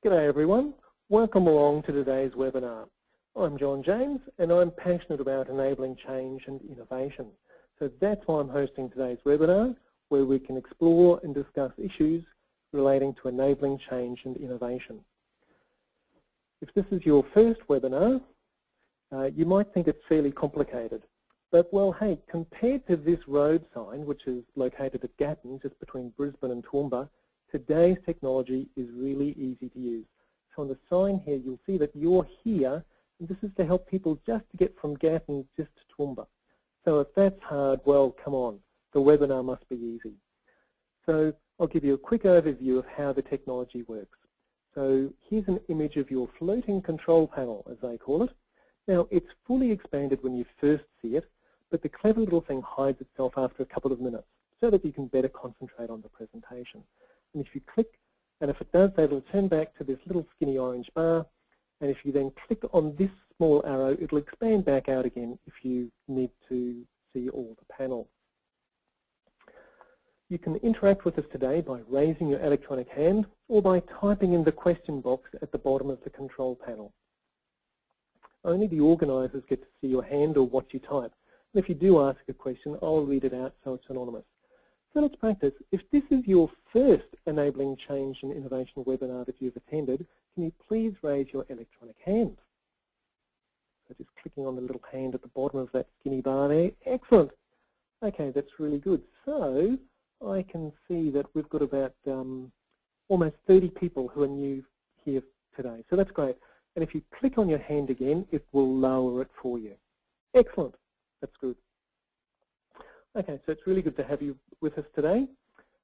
G'day everyone, welcome along to today's webinar. I'm John James and I'm passionate about enabling change and innovation. So that's why I'm hosting today's webinar, where we can explore and discuss issues relating to enabling change and innovation. If this is your first webinar, you might think it's fairly complicated. But well, hey, compared to this road sign, which is located at Gatton, just between Brisbane and Toowoomba, today's technology is really easy to use. So on the sign here, you'll see that you're here, and this is to help people just to get from Gatton just to Toowoomba. So if that's hard, well, come on, the webinar must be easy. So I'll give you a quick overview of how the technology works. So here's an image of your floating control panel, as they call it. Now, it's fully expanded when you first see it, but the clever little thing hides itself after a couple of minutes so that you can better concentrate on the presentation. And if you click, and if it does that, it'll turn back to this little skinny orange bar, and if you then click on this small arrow, it'll expand back out again if you need to see all the panel. You can interact with us today by raising your electronic hand or by typing in the question box at the bottom of the control panel. Only the organisers get to see your hand or what you type. And if you do ask a question, I'll read it out so it's anonymous. So let's practice. If this is your first Enabling Change and Innovation webinar that you've attended, can you please raise your electronic hand? So just clicking on the little hand at the bottom of that skinny bar there. Excellent. Okay, that's really good. So I can see that we've got about almost 30 people who are new here today. So that's great. And if you click on your hand again, it will lower it for you. Excellent. That's good. Okay, so it's really good to have you with us today.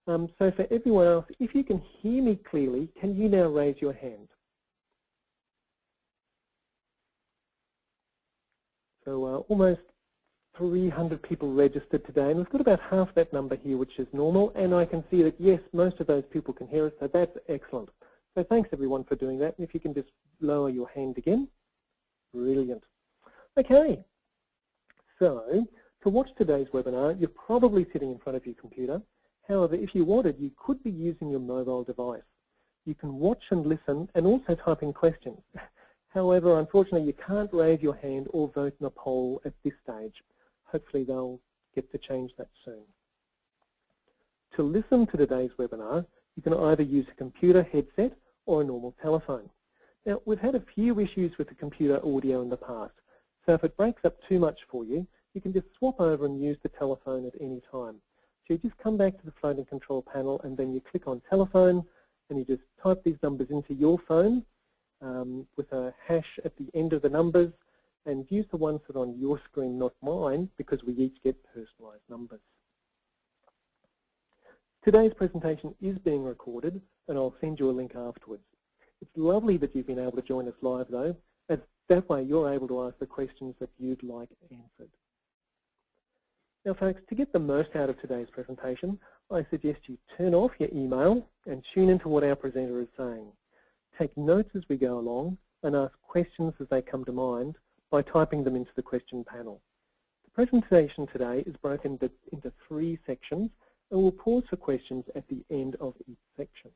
So for everyone else, if you can hear me clearly, can you now raise your hand? So almost 300 people registered today, and we've got about half that number here, which is normal, and I can see that, yes, most of those people can hear us, so that's excellent. So thanks everyone for doing that, and if you can just lower your hand again. Brilliant. Okay, so to watch today's webinar, you're probably sitting in front of your computer. However, if you wanted, you could be using your mobile device. You can watch and listen and also type in questions. However, unfortunately, you can't raise your hand or vote in a poll at this stage. Hopefully, they'll get to change that soon. To listen to today's webinar, you can either use a computer headset or a normal telephone. Now, we've had a few issues with the computer audio in the past, so if it breaks up too much for you, you can just swap over and use the telephone at any time. So you just come back to the floating control panel and then you click on telephone and you just type these numbers into your phone with a hash at the end of the numbers and use the ones that are on your screen, not mine, because we each get personalised numbers. Today's presentation is being recorded and I'll send you a link afterwards. It's lovely that you've been able to join us live though, as that way you're able to ask the questions that you'd like answered. Now folks, to get the most out of today's presentation, I suggest you turn off your email and tune into what our presenter is saying. Take notes as we go along and ask questions as they come to mind by typing them into the question panel. The presentation today is broken into 3 sections and we'll pause for questions at the end of each section.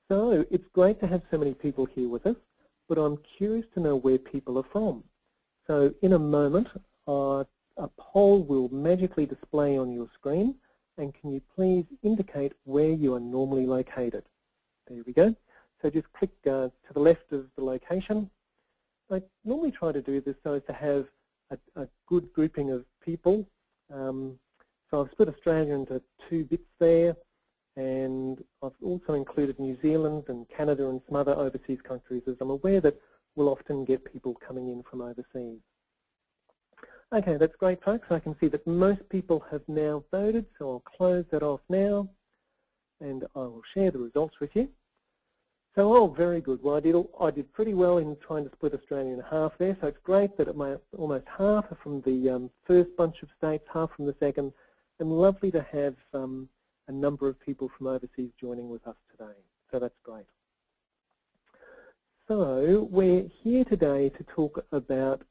So it's great to have so many people here with us, but I'm curious to know where people are from. So in a moment, a poll will magically display on your screen, and can you please indicate where you are normally located? There we go. So just click to the left of the location. I normally try to do this so as to have a good grouping of people. So I've split Australia into 2 bits there, and I've also included New Zealand and Canada and some other overseas countries, as I'm aware that we'll often get people coming in from overseas. Okay, that's great folks. I can see that most people have now voted, so I'll close that off now and I will share the results with you. So, oh, very good. Well, I did pretty well in trying to split Australia in half there, so it's great that almost half are from the first bunch of states, half from the second, and lovely to have a number of people from overseas joining with us today. So that's great. So we're here today to talk about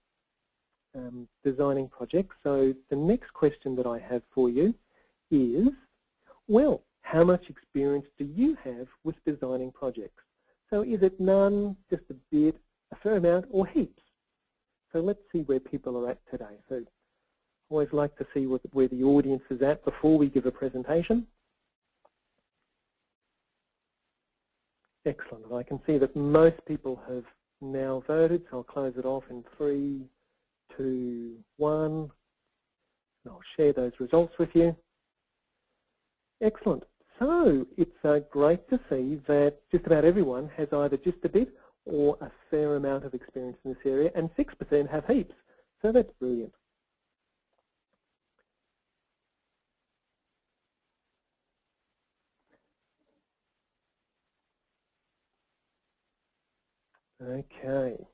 designing projects. So the next question that I have for you is, well, how much experience do you have with designing projects? So is it none, just a bit, a fair amount, or heaps? So let's see where people are at today. So I always like to see where the audience is at before we give a presentation. Excellent. I can see that most people have now voted, so I'll close it off in 3, 2, 1. And I'll share those results with you. Excellent. So it's great to see that just about everyone has either just a bit or a fair amount of experience in this area, and 6% have heaps. So that's brilliant. Okay.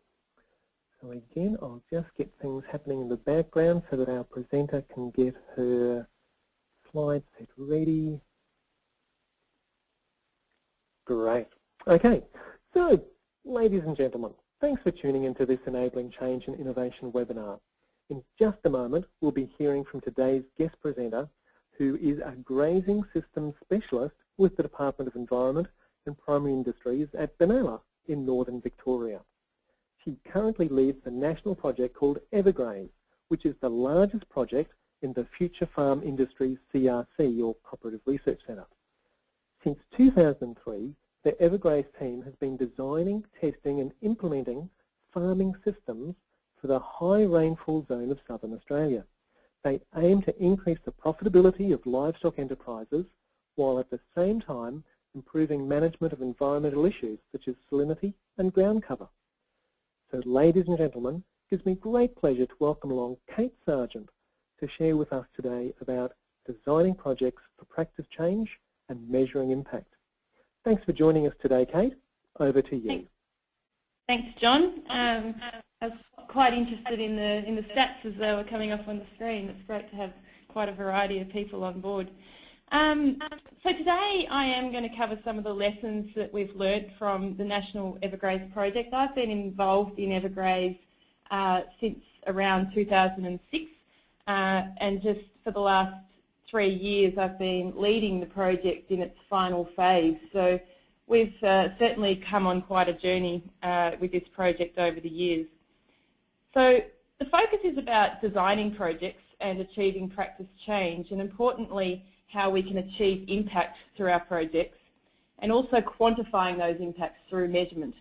So again, I'll just get things happening in the background so that our presenter can get her slide set ready. Great. Okay. So, ladies and gentlemen, thanks for tuning into this Enabling Change and Innovation webinar. In just a moment, we'll be hearing from today's guest presenter, who is a grazing systems specialist with the Department of Environment and Primary Industries at Benalla in Northern Victoria. She currently leads the national project called EverGraze, which is the largest project in the Future Farm Industries CRC, or Cooperative Research Centre. Since 2003, the EverGraze team has been designing, testing and implementing farming systems for the high rainfall zone of southern Australia. They aim to increase the profitability of livestock enterprises while at the same time improving management of environmental issues such as salinity and ground cover. So ladies and gentlemen, it gives me great pleasure to welcome along Kate Sargent to share with us today about designing projects for practice change and measuring impact. Thanks for joining us today, Kate. Over to you. Thanks, John. I was quite interested in the stats as they were coming up on the screen. It's great to have quite a variety of people on board. So today I am going to cover some of the lessons that we've learnt from the National EverGraze project. I've been involved in EverGraze since around 2006, and just for the last 3 years I've been leading the project in its final phase. So we've certainly come on quite a journey with this project over the years. So the focus is about designing projects and achieving practice change, and importantly how we can achieve impact through our projects, and also quantifying those impacts through measurement.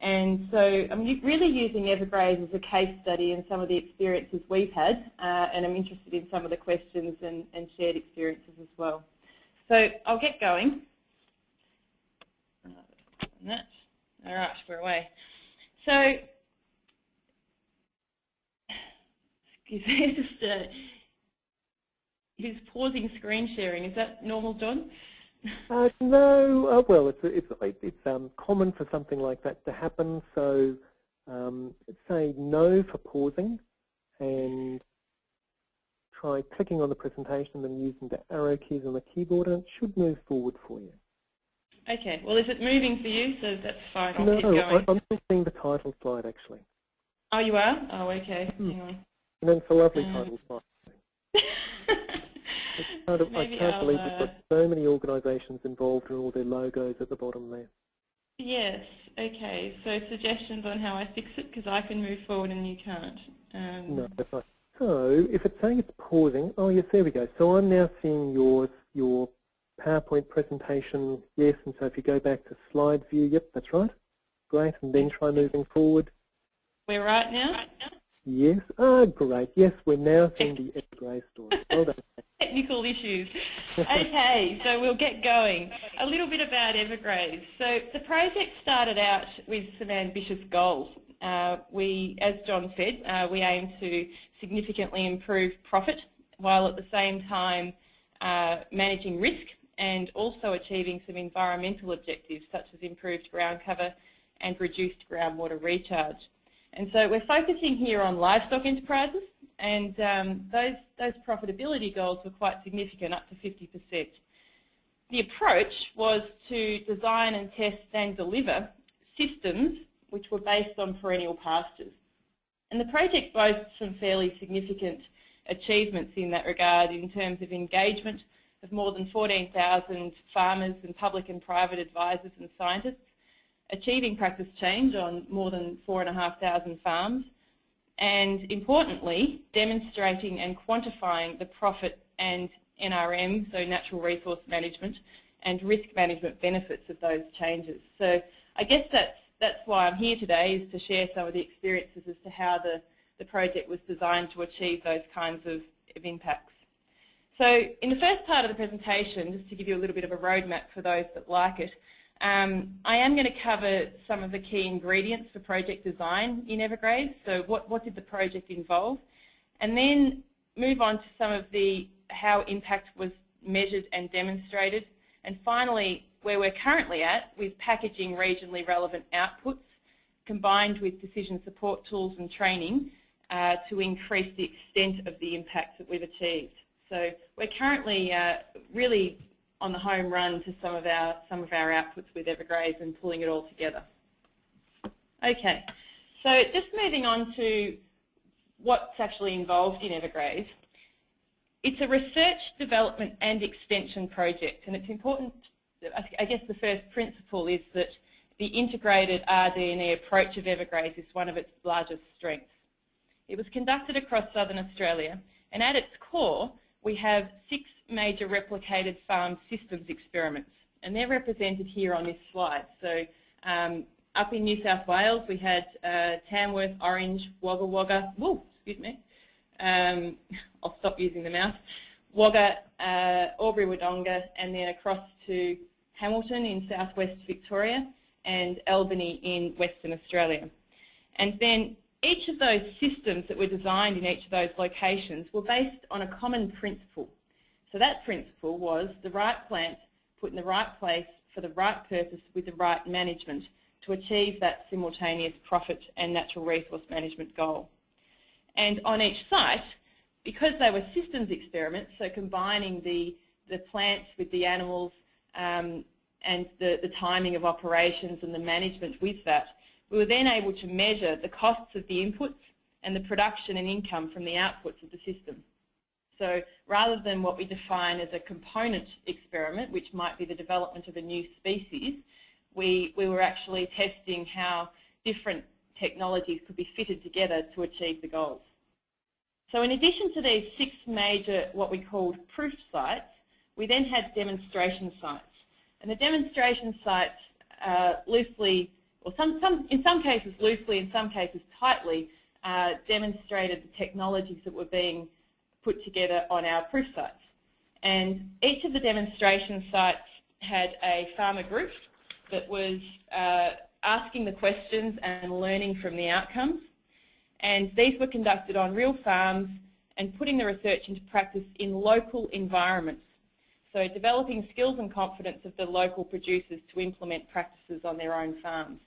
And so I'm really using EverGraze as a case study in some of the experiences we've had, and I'm interested in some of the questions and shared experiences as well. So I'll get going. All right, we're away. So, excuse me, just who's pausing screen sharing? Is that normal, John? No, well, it's common for something like that to happen. So say no for pausing, and try clicking on the presentation and using the arrow keys on the keyboard, and it should move forward for you. Okay. Well, is it moving for you? So that's fine. I'll no, keep going. I'm still seeing the title slide actually. Oh, you are? Oh, okay. Hang on. And then it's a lovely title slide. I can't believe we've got so many organisations involved and all their logos at the bottom there. Yes, okay. So suggestions on how I fix it, because I can move forward and you can't. No, that's right. So if it's saying it's pausing, oh yes, there we go. So I'm now seeing your PowerPoint presentation, yes, and so if you go back to slide view, yep, that's right. Great, and then try moving forward. We're right now? Yes, oh great, yes, we're now seeing the EverGraze story. Well done. Technical issues. Okay, so we'll get going. A little bit about EverGraze. So the project started out with some ambitious goals. As John said, we aim to significantly improve profit while at the same time managing risk and also achieving some environmental objectives such as improved ground cover and reduced groundwater recharge. And so we're focusing here on livestock enterprises, and those profitability goals were quite significant, up to 50%. The approach was to design and test and deliver systems which were based on perennial pastures. And the project boasts some fairly significant achievements in that regard in terms of engagement of more than 14,000 farmers and public and private advisors and scientists, achieving practice change on more than 4,500 farms, and importantly, demonstrating and quantifying the profit and NRM, so natural resource management, and risk management benefits of those changes. So I guess that's why I'm here today, is to share some of the experiences as to how the project was designed to achieve those kinds of impacts. So in the first part of the presentation, just to give you a little bit of a roadmap for those that like it, I am going to cover some of the key ingredients for project design in EverGraze. So what did the project involve? And then move on to some of the how impact was measured and demonstrated. And finally, where we're currently at with packaging regionally relevant outputs combined with decision support tools and training to increase the extent of the impacts that we've achieved. So we're currently really on the home run to some of our outputs with EverGraze and pulling it all together. Okay, so just moving on to what's actually involved in EverGraze. It's a research, development and extension project, and it's important, I guess the first principle is that the integrated RD&E approach of EverGraze is one of its largest strengths. It was conducted across Southern Australia, and at its core we have 6 major replicated farm systems experiments, and they're represented here on this slide. So up in New South Wales we had Tamworth, Orange, Wagga Wagga, I'll stop using the mouth, Wagga, Albury Wodonga, and then across to Hamilton in southwest Victoria and Albany in Western Australia. And then each of those systems that were designed in each of those locations were based on a common principle. So that principle was the right plant put in the right place for the right purpose with the right management to achieve that simultaneous profit and natural resource management goal. And on each site, because they were systems experiments, so combining the plants with the animals and the timing of operations and the management with that, we were then able to measure the costs of the inputs and the production and income from the outputs of the system. So rather than what we define as a component experiment, which might be the development of a new species, we were actually testing how different technologies could be fitted together to achieve the goals. So in addition to these 6 major, what we called proof sites, we then had demonstration sites. And the demonstration sites loosely, or in some cases loosely, in some cases tightly, demonstrated the technologies that were being put together on our proof sites. And each of the demonstration sites had a farmer group that was asking the questions and learning from the outcomes. And these were conducted on real farms and putting the research into practice in local environments. So developing skills and confidence of the local producers to implement practices on their own farms.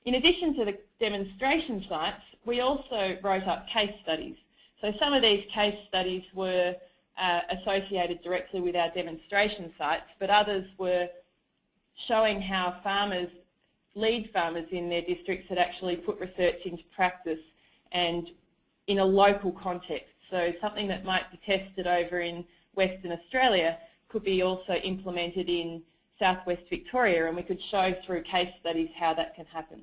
In addition to the demonstration sites, we also wrote up case studies. So some of these case studies were associated directly with our demonstration sites, but others were showing how lead farmers in their districts had actually put research into practice and in a local context. So something that might be tested over in Western Australia could be also implemented in southwest Victoria, and we could show through case studies how that can happen.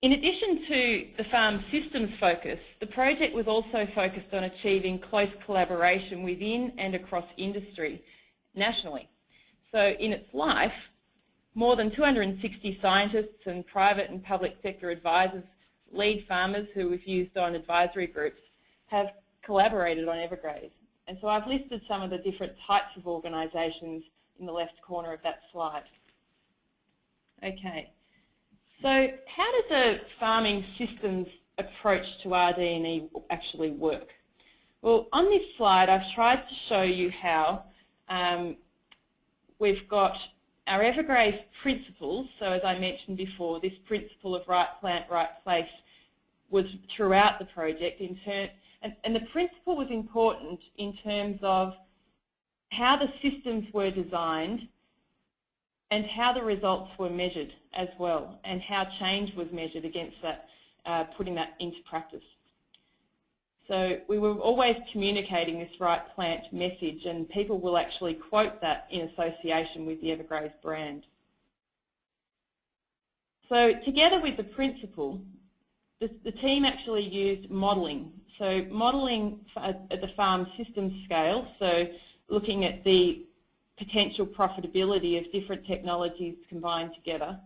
In addition to the farm systems focus, the project was also focused on achieving close collaboration within and across industry nationally. So in its life, more than 260 scientists and private and public sector advisors, lead farmers who we've used on advisory groups, have collaborated on EverGraze. And so I've listed some of the different types of organisations in the left corner of that slide. Okay, so how does a farming systems approach to RD&E actually work? Well, on this slide I've tried to show you how we've got our EverGraze principles. So as I mentioned before, this principle of right plant, right place was throughout the project. And the principle was important in terms of how the systems were designed and how the results were measured as well, and how change was measured against that, putting that into practice. So we were always communicating this right plant message, and people will actually quote that in association with the EverGraze brand. So together with the principal, the team actually used modelling. So modelling at the farm system scale, so looking at the potential profitability of different technologies combined together.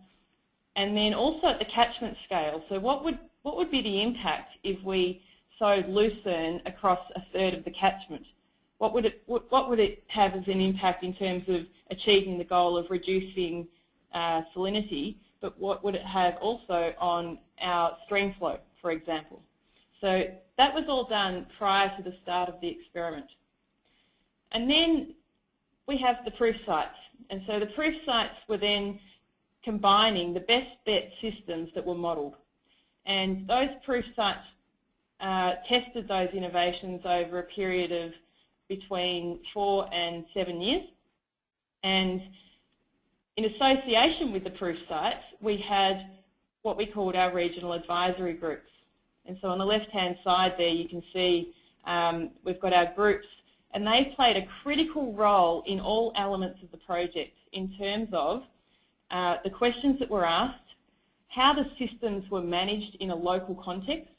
And then also at the catchment scale, so what would be the impact if we sowed lucerne across a third of the catchment? What would it have as an impact in terms of achieving the goal of reducing salinity, but what would it have also on our stream flow, for example? So that was all done prior to the start of the experiment. And then we have the proof sites. And so the proof sites were then combining the best bet systems that were modelled. And those proof sites tested those innovations over a period of between 4 and 7 years. And in association with the proof sites, we had what we called our regional advisory groups. And so on the left-hand side there, you can see we've got our groups, and they played a critical role in all elements of the project in terms of the questions that were asked, how the systems were managed in a local context,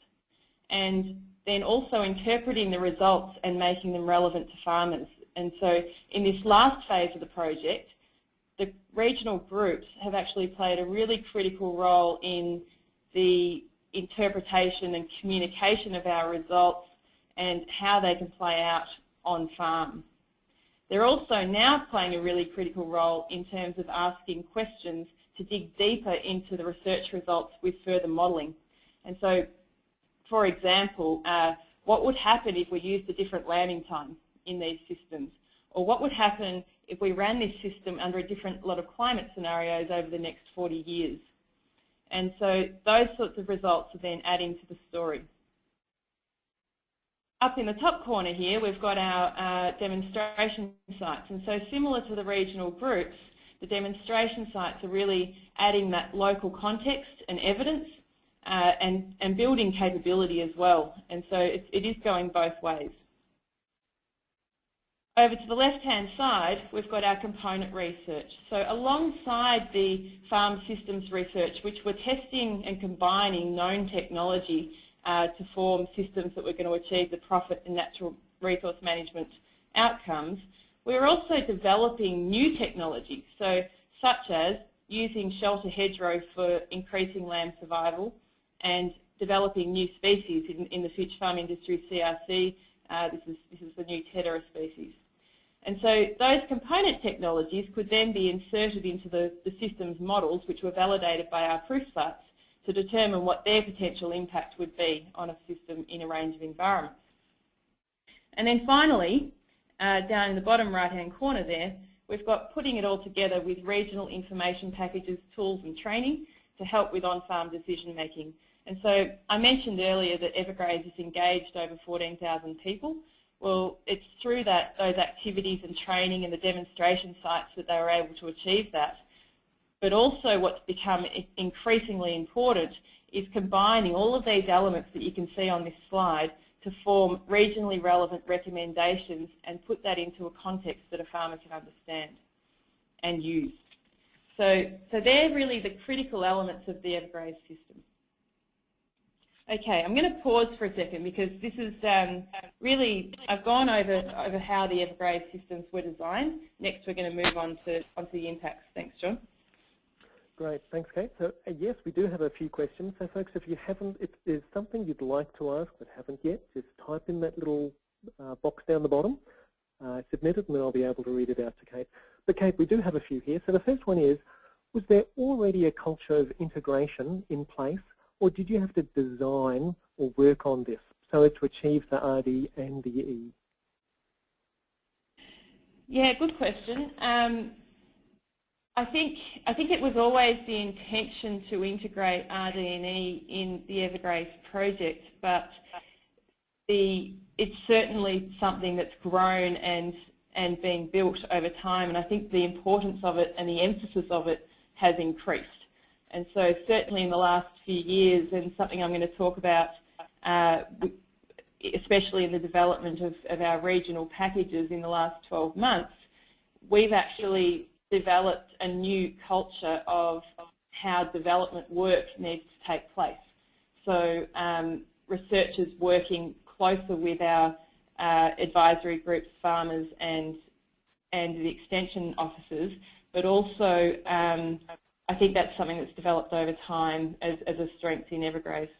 and then also interpreting the results and making them relevant to farmers. And so in this last phase of the project, the regional groups have actually played a really critical role in the interpretation and communication of our results and how they can play out on farm. They're also now playing a really critical role in terms of asking questions to dig deeper into the research results with further modelling. And so, for example, what would happen if we used a different lambing time in these systems? Or what would happen if we ran this system under a different lot of climate scenarios over the next 40 years? And so those sorts of results are then adding to the story. Up in the top corner here, we've got our demonstration sites. And so similar to the regional groups, the demonstration sites are really adding that local context and evidence and building capability as well. And so it is going both ways. Over to the left-hand side, we've got our component research. So alongside the farm systems research, which we're testing and combining known technology to form systems that we're going to achieve the profit and natural resource management outcomes, we're also developing new technologies, so such as using shelter hedgerow for increasing lamb survival and developing new species in the future farm industry CRC. This is the new Tedera species. And so those component technologies could then be inserted into the systems models, which were validated by our proof sites, to determine what their potential impact would be on a system in a range of environments. And then finally, down in the bottom right-hand corner there, we've got putting it all together with regional information packages, tools and training to help with on-farm decision making. And so I mentioned earlier that EverGraze has engaged over 14,000 people. Well, it's through those activities and training and the demonstration sites that they were able to achieve that. But also what's become increasingly important is combining all of these elements that you can see on this slide to form regionally relevant recommendations and put that into a context that a farmer can understand and use. So they're really the critical elements of the EverGraze system. Okay, I'm going to pause for a second because this is really, I've gone over how the EverGraze systems were designed. Next we're going to move on to the impacts. Thanks, John. Great, thanks, Kate. So yes, we do have a few questions. So folks, if there's something you'd like to ask but haven't yet, just type in that little box down the bottom, submit it, and then I'll be able to read it out to Kate. But Kate, we do have a few here. So the first one is, was there already a culture of integration in place, or did you have to design or work on this so to achieve the RD and the E? Yeah, good question. I think it was always the intention to integrate RD&E in the EverGraze project, but it's certainly something that's grown and being built over time, and I think the importance of it and the emphasis of it has increased. And so certainly in the last few years, and something I'm going to talk about especially in the development of our regional packages in the last 12 months, we've actually developed a new culture of how development work needs to take place. So researchers working closer with our advisory groups, farmers and the extension officers, but also I think that's something that's developed over time as a strength in EverGraze.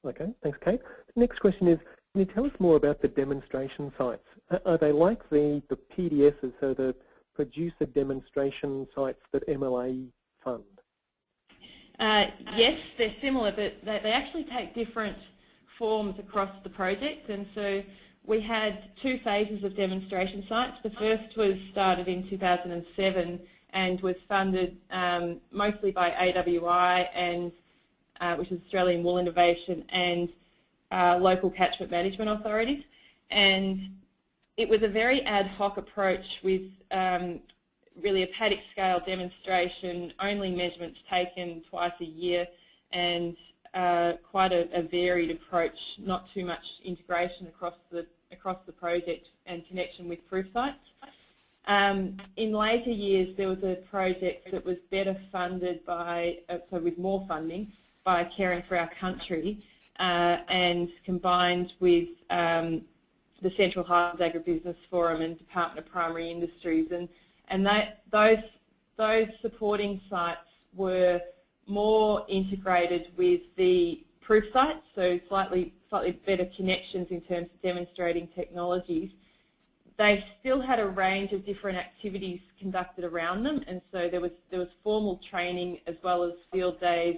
Okay, thanks Kate. The next question is, can you tell us more about the demonstration sites? Are they like the PDSs, so the producer demonstration sites that MLA fund? Yes, they're similar, but they actually take different forms across the project. And so we had 2 phases of demonstration sites. The first was started in 2007 and was funded mostly by AWI, and which is Australian Wool Innovation, and local catchment management authorities. And it was a very ad hoc approach with really a paddock scale demonstration, only measurements taken twice a year, and quite a varied approach, not too much integration across the project and connection with proof sites. In later years, there was a project that was better funded by, so with more funding, by Caring for Our Country, and combined with the Central Highlands Agribusiness Forum and Department of Primary Industries, and those supporting sites were more integrated with the proof sites, so slightly better connections in terms of demonstrating technologies. They still had a range of different activities conducted around them, and so there was formal training as well as field days,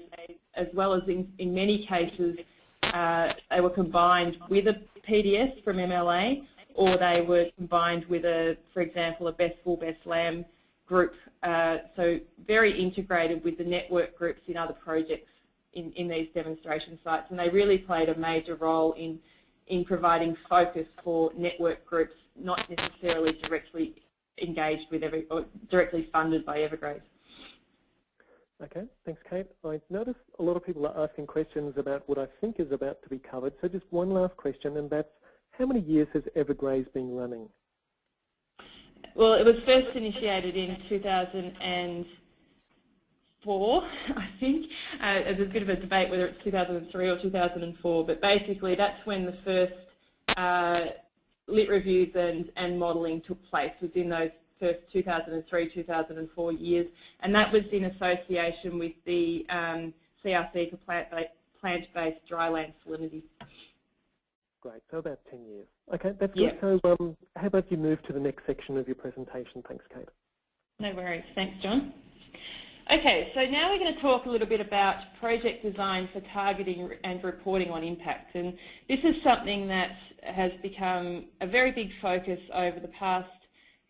as well as in many cases they were combined with a PDS from MLA, or they were combined with for example, a best bull, best lamb group. So very integrated with the network groups in other projects in these demonstration sites, and they really played a major role in providing focus for network groups, not necessarily directly engaged with or directly funded by EverGraze. Okay, thanks Kate. I notice a lot of people are asking questions about what I think is about to be covered, so just one last question, and that's, how many years has EverGraze been running? Well, it was first initiated in 2004, I think. There's a bit of a debate whether it's 2003 or 2004, but basically that's when the first lit reviews and modelling took place, within those first 2003-2004 years, and that was in association with the CRC for plant-based dryland salinity. Great, so about 10 years. Okay, that's Yeah. good. So how about you move to the next section of your presentation? Thanks, Kate. No worries. Thanks, John. Okay, so now we're going to talk a little bit about project design for targeting and reporting on impact. And this is something that has become a very big focus over the past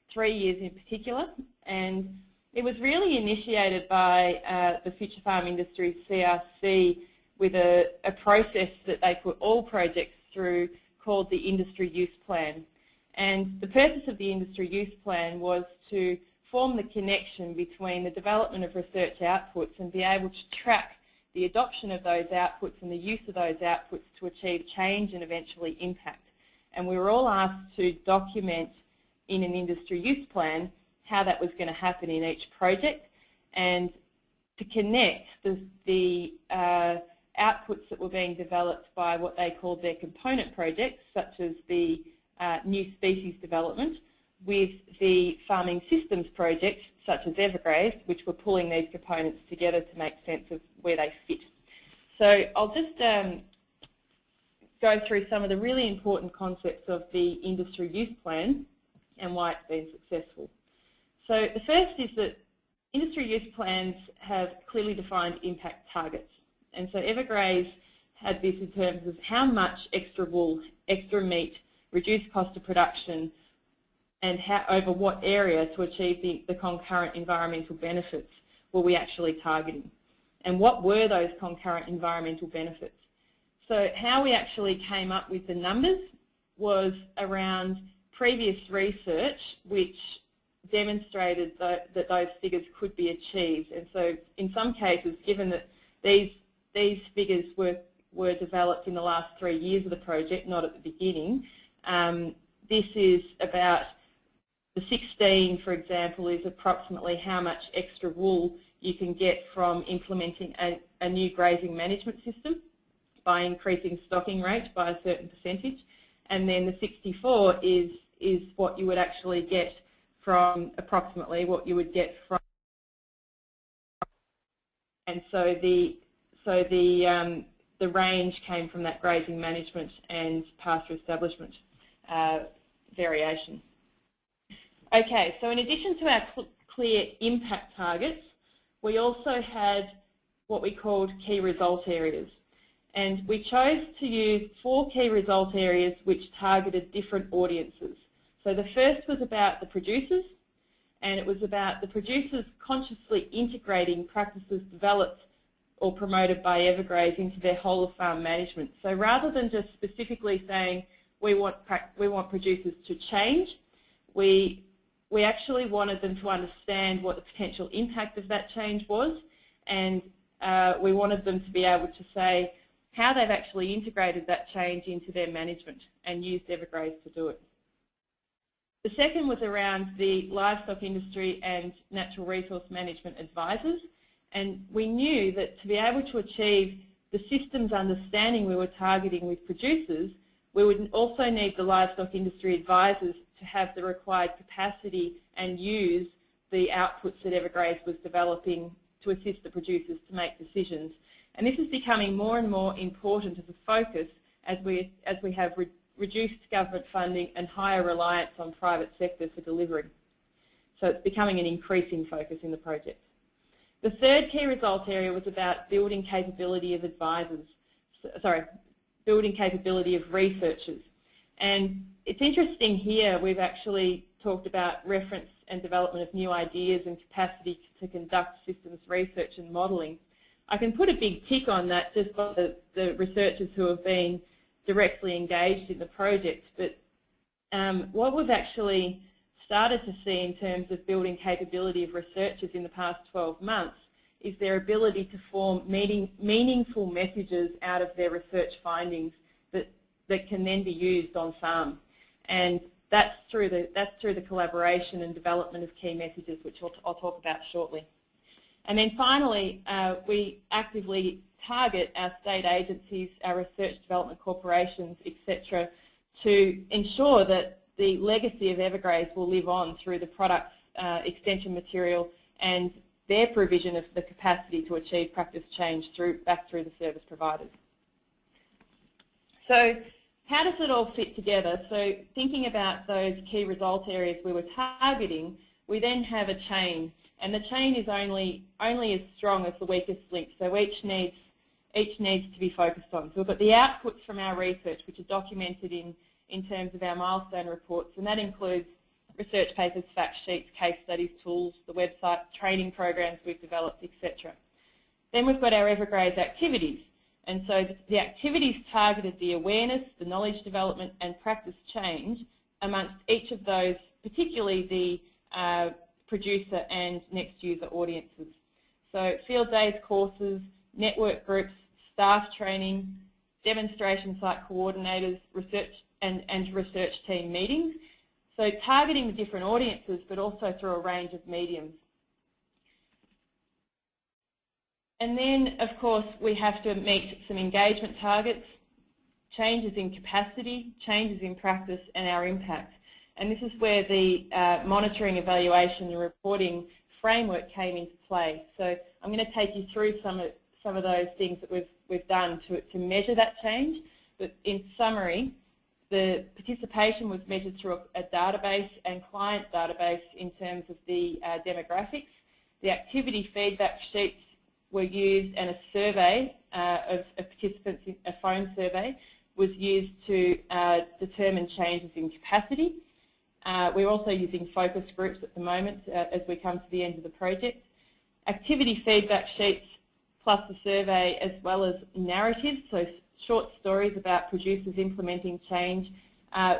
3 years in particular. And it was really initiated by the Future Farm Industries, CRC, with a process that they put all projects through called the Industry Use Plan. And the purpose of the Industry Use Plan was to form the connection between the development of research outputs and be able to track the adoption of those outputs and the use of those outputs to achieve change and eventually impact. And we were all asked to document in an industry use plan how that was going to happen in each project, and to connect the outputs that were being developed by what they called their component projects, such as the new species development, with the farming systems projects, such as EverGraze, which were pulling these components together to make sense of where they fit. So I'll just go through some of the really important concepts of the industry use plan and why it's been successful. So the first is that industry use plans have clearly defined impact targets. And so EverGraze had this in terms of how much extra wool, extra meat, reduced cost of production, and how, over what area to achieve the concurrent environmental benefits were we actually targeting. And what were those concurrent environmental benefits? So how we actually came up with the numbers was around previous research which demonstrated that those figures could be achieved. And so in some cases, given that these figures were were developed in the last 3 years of the project, not at the beginning. This is about the 16, for example, is approximately how much extra wool you can get from implementing a new grazing management system by increasing stocking rate by a certain percentage. And then the 64 is what you would actually get from approximately what you would get from. And so the range came from that grazing management and pasture establishment variation. Okay, so in addition to our clear impact targets, we also had what we called key result areas. And we chose to use 4 key result areas which targeted different audiences. So the first was about the producers, and it was about the producers consciously integrating practices developed or promoted by EverGraze into their whole of farm management. So rather than just specifically saying we want producers to change, we actually wanted them to understand what the potential impact of that change was, and we wanted them to be able to say how they've actually integrated that change into their management and used EverGraze to do it. The second was around the livestock industry and natural resource management advisors, and we knew that to be able to achieve the systems understanding we were targeting with producers, we would also need the livestock industry advisors to have the required capacity and use the outputs that EverGraze was developing to assist the producers to make decisions. And this is becoming more and more important as a focus as we have reduced government funding and higher reliance on private sector for delivery. So it's becoming an increasing focus in the project. The third key result area was about building capability of building capability of researchers. And it's interesting here, we've actually talked about reference and development of new ideas and capacity to conduct systems research and modelling. I can put a big tick on that just by the researchers who have been directly engaged in the project, but what we've actually started to see in terms of building capability of researchers in the past 12 months is their ability to form meaningful messages out of their research findings that can then be used on farm. And that's through the collaboration and development of key messages, which I'll talk about shortly. And then finally, we actively target our state agencies, our research development corporations, etc., to ensure that the legacy of EverGraze will live on through the product's extension material and their provision of the capacity to achieve practice change back through the service providers. So how does it all fit together? So thinking about those key result areas we were targeting, we then have a chain. And the chain is only as strong as the weakest link, so each needs to be focused on. So we've got the outputs from our research, which are documented in terms of our milestone reports, and that includes research papers, fact sheets, case studies, tools, the website, training programs we've developed, etc. Then we've got our EverGraze activities, and so the activities targeted the awareness, the knowledge development and practice change amongst each of those, particularly the producer and next user audiences. So field days, courses, network groups, staff training, demonstration site coordinators, research and research team meetings. So targeting the different audiences, but also through a range of mediums. And then, of course, we have to meet some engagement targets, changes in capacity, changes in practice, and our impact. And this is where the monitoring, evaluation and reporting framework came into play. So I'm going to take you through some of those things that we've done to measure that change. But in summary, the participation was measured through a database and client database in terms of the demographics. The activity feedback sheets were used, and a survey of participants, a phone survey, was used to determine changes in capacity. We're also using focus groups at the moment as we come to the end of the project. Activity feedback sheets plus the survey, as well as narratives, so short stories about producers implementing change,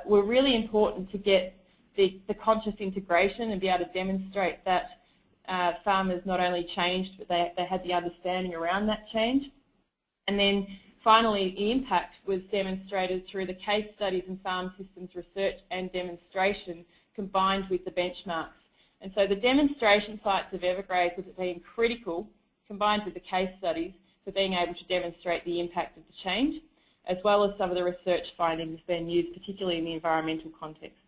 were really important to get the conscious integration and be able to demonstrate that farmers not only changed, but they had the understanding around that change. And then finally, the impact was demonstrated through the case studies and farm systems research and demonstration combined with the benchmarks. And so the demonstration sites of EverGraze have been critical, combined with the case studies, for being able to demonstrate the impact of the change, as well as some of the research findings being used, particularly in the environmental context.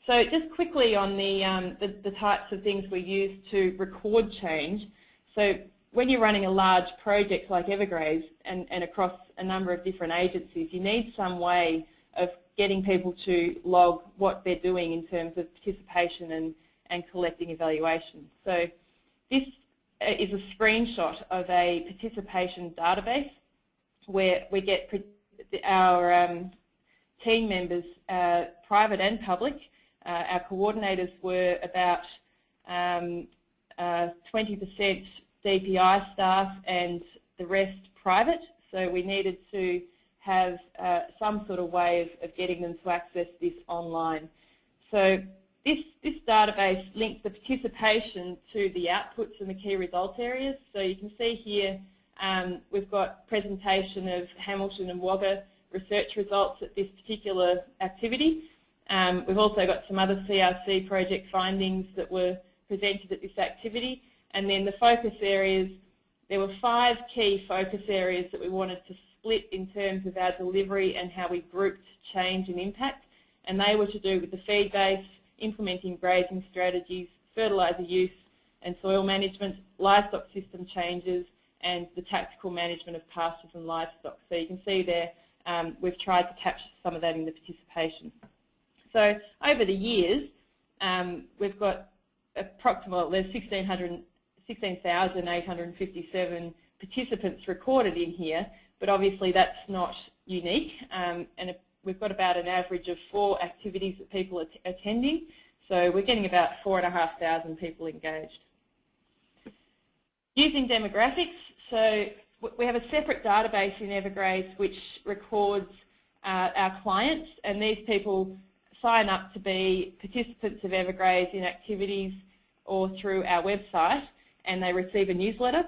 So just quickly on the types of things we use to record change. So when you're running a large project like EverGraze and across a number of different agencies, you need some way of getting people to log what they're doing in terms of participation and collecting evaluation. So this is a screenshot of a participation database where we get our team members, private and public. Our coordinators were about 20% DPI staff and the rest private, so we needed to have some sort of way of getting them to access this online. So this database links the participation to the outputs and the key results areas. So you can see here we've got presentation of Hamilton and Wagga research results at this particular activity. We've also got some other CRC project findings that were presented at this activity. And then the focus areas, there were 5 key focus areas that we wanted to split in terms of our delivery and how we grouped change and impact. And they were to do with the feed base, implementing grazing strategies, fertiliser use and soil management, livestock system changes, and the tactical management of pastures and livestock. So you can see there we've tried to capture some of that in the participation. So over the years, we've got approximately, there's 16,857 participants recorded in here, but obviously that's not unique. And we've got about an average of 4 activities that people are attending, so we're getting about 4,500 people engaged. Using demographics, so we have a separate database in EverGraze which records our clients, and these people sign up to be participants of EverGraze in activities or through our website, and they receive a newsletter.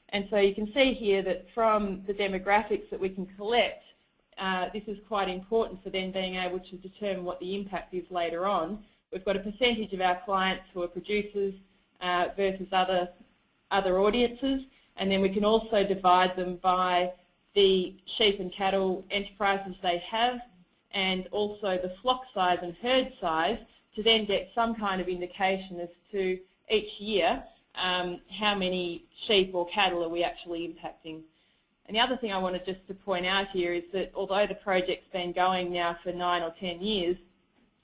And so you can see here that from the demographics that we can collect, this is quite important for then being able to determine what the impact is later on. We've got a percentage of our clients who are producers versus other audiences, and then we can also divide them by the sheep and cattle enterprises they have, and also the flock size and herd size, to then get some kind of indication as to each year how many sheep or cattle are we actually impacting. And the other thing I wanted just to point out here is that although the project's been going now for 9 or 10 years,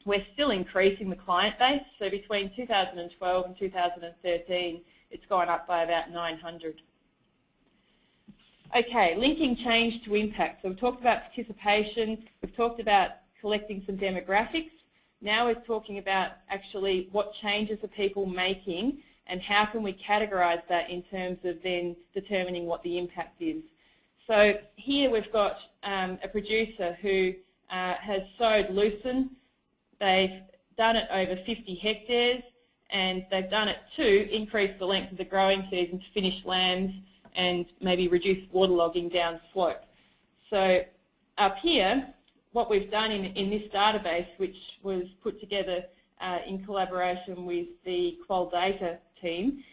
we're still increasing the client base. So between 2012 and 2013, it's gone up by about 900. Okay, linking change to impact. So we've talked about participation, we've talked about collecting some demographics. Now we're talking about actually what changes are people making and how can we categorise that in terms of then determining what the impact is. So here we've got a producer who has sowed lucerne. They've done it over 50 hectares, and they've done it to increase the length of the growing season to finish lambs and maybe reduce waterlogging down slope. So up here, what we've done in this database, which was put together in collaboration with the Qual Data team,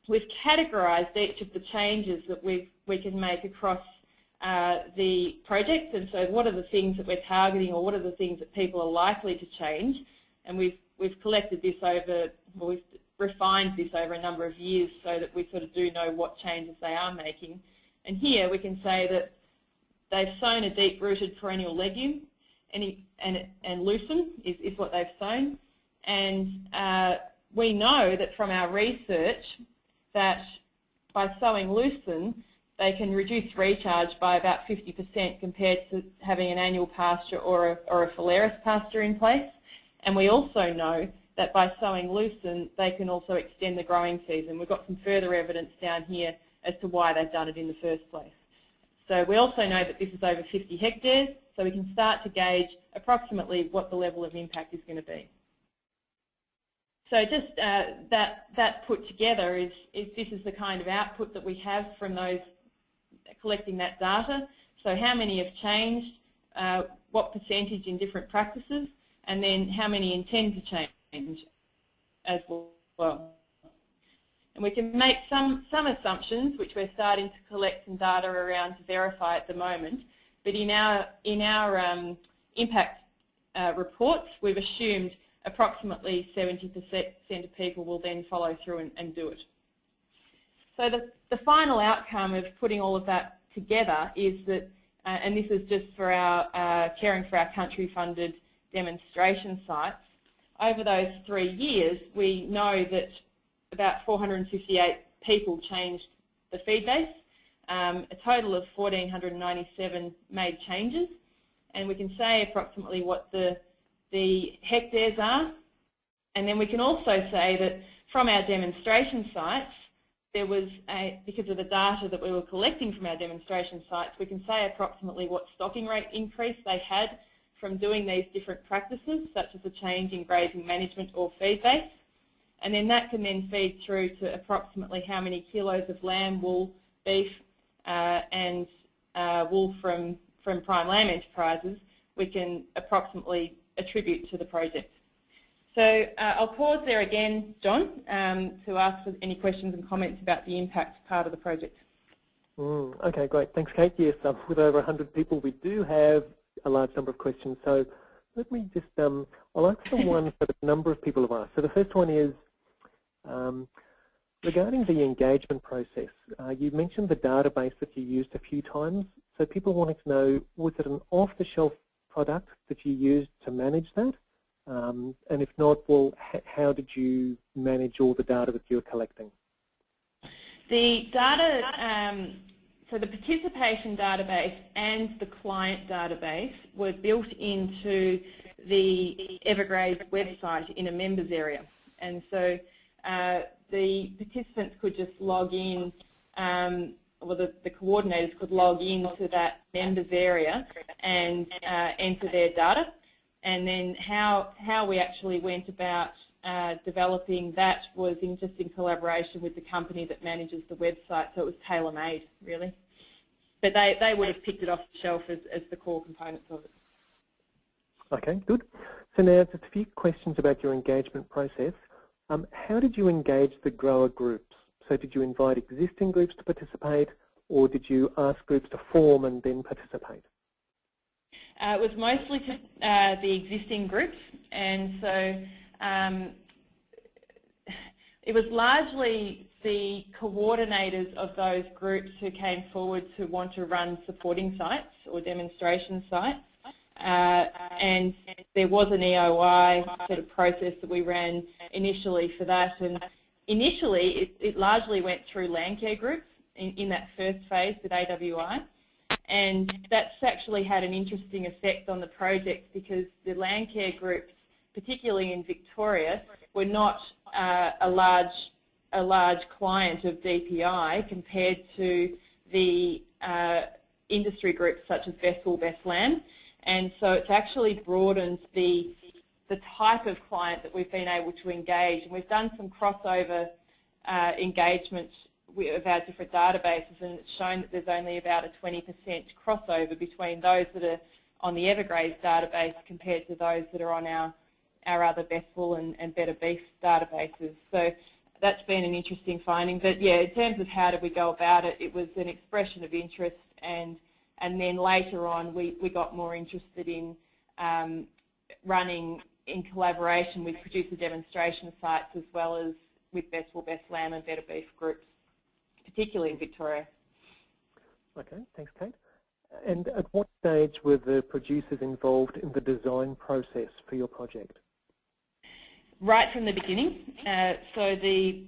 we've categorised each of the changes that we can make across the project. And so what are the things that we're targeting, or what are the things that people are likely to change? And we've collected this over, well, we've refined this over a number of years so that we sort of do know what changes they are making. And here we can say that they've sown a deep-rooted perennial legume, and lucerne is what they've sown. And we know that from our research that by sowing lucerne, they can reduce recharge by about 50% compared to having an annual pasture or a phalaris pasture in place. And we also know that by sowing lucerne, they can also extend the growing season. We've got some further evidence down here as to why they've done it in the first place. So we also know that this is over 50 hectares, so we can start to gauge approximately what the level of impact is going to be. So just that put together this is the kind of output that we have from those collecting that data. So how many have changed, what percentage in different practices, and then how many intend to change as well. And we can make some assumptions, which we're starting to collect some data around to verify at the moment. But in our impact reports, we've assumed approximately 70% of people will then follow through and do it. So the final outcome of putting all of that together is that, and this is just for our Caring for Our Country funded demonstration sites, over those 3 years we know that about 458 people changed the feed base, a total of 1,497 made changes, and we can say approximately what the hectares are, and then we can also say that from our demonstration sites, there was because of the data that we were collecting from our demonstration sites, we can say approximately what stocking rate increase they had from doing these different practices, such as a change in grazing management or feed base. And then that can then feed through to approximately how many kilos of lamb, wool, beef and wool from Prime Lamb Enterprises we can approximately attribute to the project. So I'll pause there again, John, to ask any questions and comments about the impact part of the project. Okay, great. Thanks, Kate. Yes, with over 100 people, we do have a large number of questions. So let me just, I'll answer the one that a number of people have asked. So the first one is, regarding the engagement process, you mentioned the database that you used a few times. So people wanting to know, was it an off-the-shelf product that you used to manage that? And if not, well, how did you manage all the data that you were collecting? The data, so the participation database and the client database were built into the EverGraze website in a members area. And so the participants could just log in, or the coordinators could log into that members area and enter their data. And then how we actually went about developing that was just in collaboration with the company that manages the website, so it was tailor-made, really. But they would have picked it off the shelf as the core components of it. Okay, good. So now just a few questions about your engagement process. How did you engage the grower groups? So did you invite existing groups to participate, or did you ask groups to form and then participate? It was mostly to the existing groups, and so it was largely the coordinators of those groups who came forward to want to run supporting sites or demonstration sites, and there was an EOI sort of process that we ran initially for that, and initially it largely went through land care groups in that first phase with AWI. And that's actually had an interesting effect on the project because the land care groups, particularly in Victoria, were not a large client of DPI compared to the industry groups such as Best Wool, Best Lamb. And so it's actually broadened the type of client that we've been able to engage. And we've done some crossover engagement of our different databases, and it's shown that there's only about a 20% crossover between those that are on the EverGraze database compared to those that are on our other Best Wool and Better Beef databases. So that's been an interesting finding. But yeah, in terms of how did we go about it, it was an expression of interest, and then later on we got more interested in running in collaboration with producer demonstration sites as well as with Best Wool, Best Lamb and Better Beef groups, particularly in Victoria. Okay, thanks, Kate. And at what stage were the producers involved in the design process for your project? Right from the beginning. So the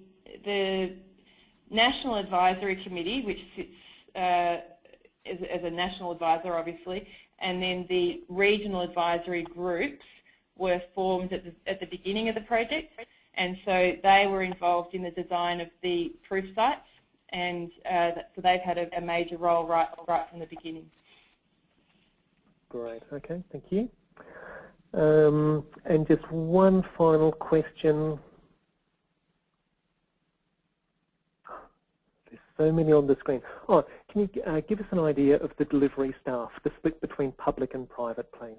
National Advisory Committee, which sits as a national advisor, obviously, and then the regional advisory groups were formed at the beginning of the project, and so they were involved in the design of the proof sites, and so they've had a major role right from the beginning. Great, okay, thank you. And just one final question. This so many on the screen. Oh, can you give us an idea of the delivery staff, the split between public and private, please?